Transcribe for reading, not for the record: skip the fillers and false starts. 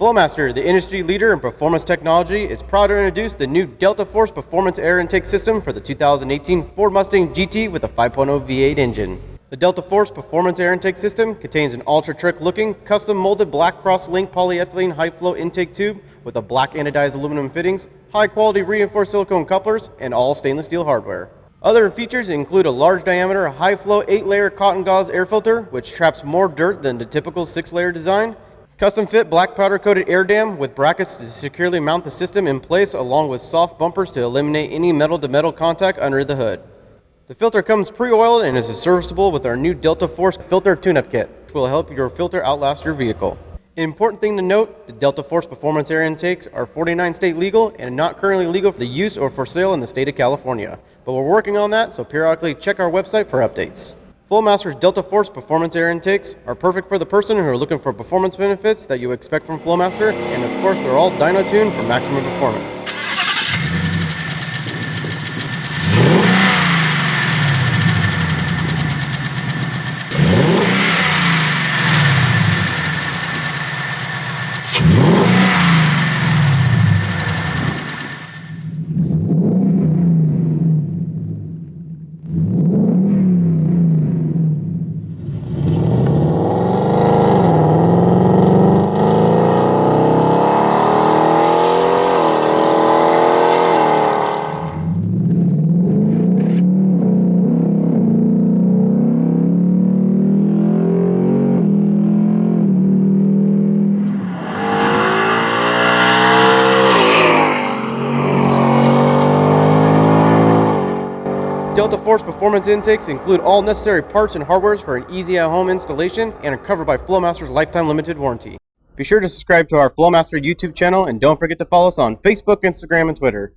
Flowmaster, the industry leader in performance technology, is proud to introduce the new Delta Force Performance Air Intake System for the 2018 Ford Mustang GT with a 5.0 V8 engine. The Delta Force Performance Air Intake System contains an ultra-trick looking, custom-molded black cross-link polyethylene high-flow intake tube with a black anodized aluminum fittings, high-quality reinforced silicone couplers, and all stainless steel hardware. Other features include a large diameter, high-flow 8-layer cotton gauze air filter, which traps more dirt than the typical 6-layer design, custom-fit black powder-coated air dam with brackets to securely mount the system in place, along with soft bumpers to eliminate any metal-to-metal contact under the hood. The filter comes pre-oiled and is serviceable with our new Delta Force filter tune-up kit, which will help your filter outlast your vehicle. An important thing to note, the Delta Force Performance Air Intakes are 49 state legal and not currently legal for the use or for sale in the state of California. But we're working on that, so periodically check our website for updates. Flowmaster's Delta Force Performance Air Intakes are perfect for the person who are looking for performance benefits that you expect from Flowmaster, and of course they're all dyno tuned for maximum performance. Delta Force Performance Intakes include all necessary parts and hardware for an easy at-home installation and are covered by Flowmaster's lifetime limited warranty. Be sure to subscribe to our Flowmaster YouTube channel and don't forget to follow us on Facebook, Instagram, and Twitter.